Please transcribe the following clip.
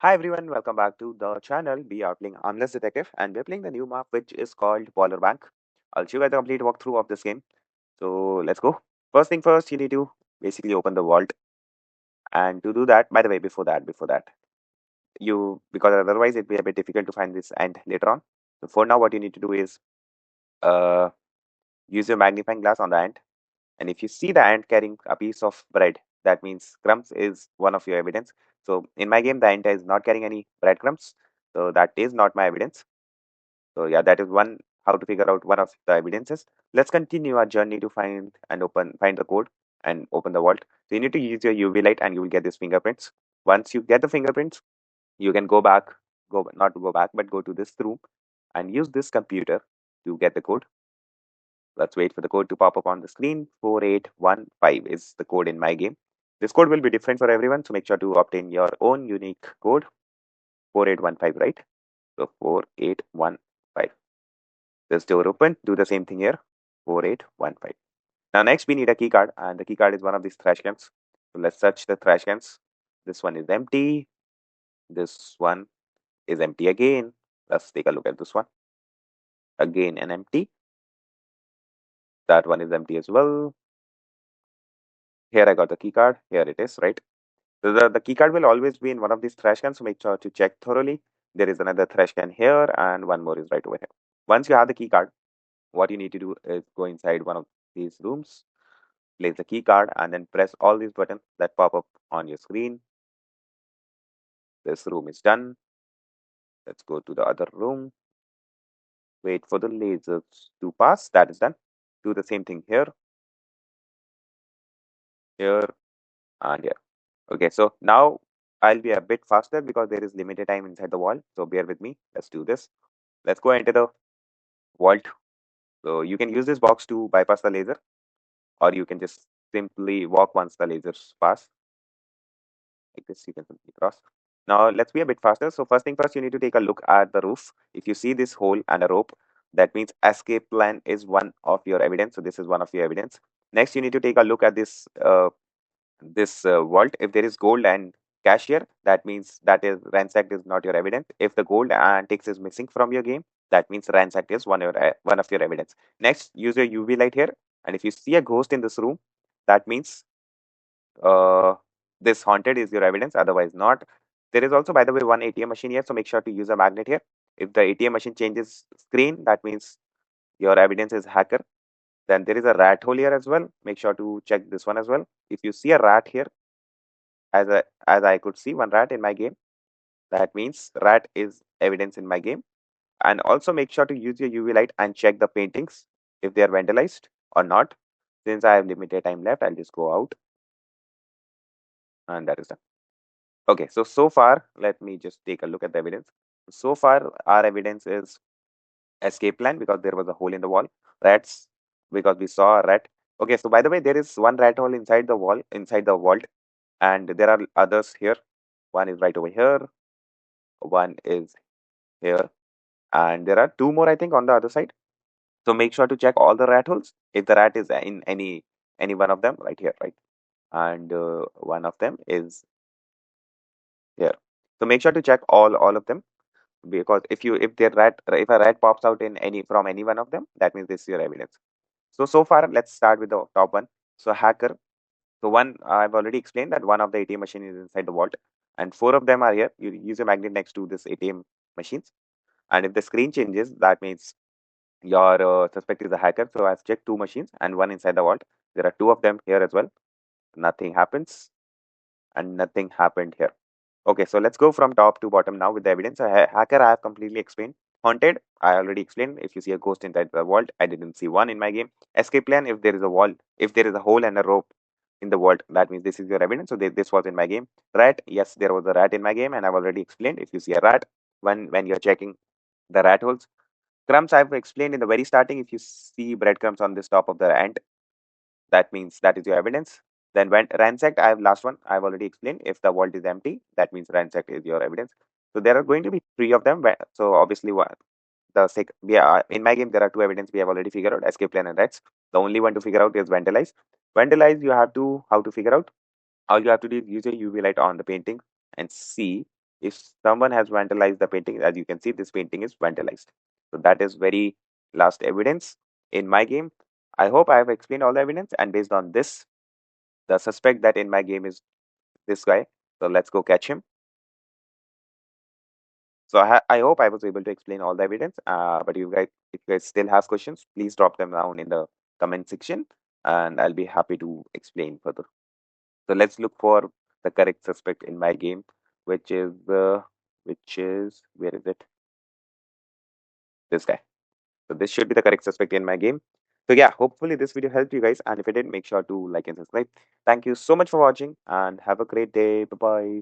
Hi everyone, welcome back to the channel. We are playing Armless Detective and we're playing the new map which is called Polar Bank. I'll show you guys a complete walkthrough of this game. So let's go. First thing first, you need to basically open the vault. And to do that, by the way, before that, because otherwise it'd be a bit difficult to find this ant later on. So for now, what you need to do is uh, use your magnifying glass on the ant. And if you see the ant carrying a piece of bread, that means crumbs is one of your evidence. So in my game, the ant is not carrying any breadcrumbs. So that is not my evidence. So yeah, that is one how to figure out one of the evidences. Let's continue our journey to find the code and open the vault. So you need to use your UV light and you will get these fingerprints. Once you get the fingerprints, you can go back, go not go back, but go to this room and use this computer to get the code. Let's wait for the code to pop up on the screen. 4815 is the code in my game. This code will be different for everyone, so make sure to obtain your own unique code. 4815, right? So 4815. This door open. Do the same thing here. 4815. Now next we need a key card, and the key card is one of these trash cans. So let's search the trash cans. This one is empty. This one is empty again. Let's take a look at this one. Again an empty. That one is empty as well. Here I got the key card. Here it is, right? So the key card will always be in one of these trash cans, so make sure to check thoroughly. There is another trash can here, and one more is right over here. Once you have the key card, what you need to do is go inside one of these rooms, place the key card, and then press all these buttons that pop up on your screen. This room is done. Let's go to the other room. Wait for the lasers to pass. That is done. Do the same thing here, here, and here. Okay, so now I'll be a bit faster because there is limited time inside the wall. So bear with me. Let's do this. Let's go enter the vault. So you can use this box to bypass the laser, or you can just simply walk once the lasers pass. Like this, you can simply cross. Now let's be a bit faster. So first thing first, you need to take a look at the roof. If you see this hole and a rope, that means escape plan is one of your evidence. So this is one of your evidence. Next, you need to take a look at this vault. If there is gold and cash here, that means that is ransacked is not your evidence. If the gold and ticks is missing from your game, that means ransacked is one of your evidence. Next, use your UV light here, and if you see a ghost in this room, that means uh, this haunted is your evidence. Otherwise, not. There is also, by the way, one ATM machine here, so make sure to use a magnet here. If the ATM machine changes screen, that means your evidence is hacker. Then there is a rat hole here as well. Make sure to check this one as well. If you see a rat here, as I could see one rat in my game, that means rat is evidence in my game. And also make sure to use your UV light and check the paintings if they are vandalized or not. Since I have limited time left, I'll just go out, and that is done. Okay, so far, let me just take a look at the evidence. So far, our evidence is escape plan because there was a hole in the wall. Rats because we saw a rat. Okay, so by the way, there is one rat hole inside the wall, inside the vault, and there are others here. One is right over here, one is here, and there are two more, I think, on the other side. So make sure to check all the rat holes. If the rat is in any one of them, right here, right, and one of them is here. So make sure to check all of them, because if a rat pops out in any one of them, that means this is your evidence. So far, let's start with the top one. So hacker. So one, I've already explained that one of the ATM machine is inside the vault, and four of them are here. You use a magnet next to this ATM machines, and if the screen changes, that means your suspect is a hacker. So I've checked two machines and one inside the vault. There are two of them here as well. Nothing happens, and nothing happened here. Okay, so let's go from top to bottom now with the evidence. A hacker, I have completely explained. Haunted, I already explained. If you see a ghost inside the vault, I didn't see one in my game. Escape plan, if there is a wall, if there is a hole and a rope in the vault, that means this is your evidence. So this was in my game. Rat, yes, there was a rat in my game, and I've already explained. If you see a rat, when you're checking the rat holes, crumbs, I've explained in the very starting. If you see breadcrumbs on this top of the ant, that means that is your evidence. Then when ransacked, I have last one. I've already explained. If the vault is empty, that means ransacked is your evidence. So there are going to be three of them. So obviously, in my game there are two evidence we have already figured out: escape plan and rats. The only one to figure out is vandalize. Vandalize, you have to how to figure out. All you have to do is use a UV light on the painting and see if someone has vandalized the painting, as you can see, this painting is vandalized. So that is very last evidence in my game. I hope I have explained all the evidence, and based on this, the suspect that in my game is this guy. So let's go catch him. So I hope I was able to explain all the evidence. But if you guys still have questions, please drop them down in the comment section, and I'll be happy to explain further. So let's look for the correct suspect in my game, which is where is it? This guy. So this should be the correct suspect in my game. So yeah, hopefully this video helped you guys, and if it did, make sure to like and subscribe. Thank you so much for watching, and have a great day. Bye bye.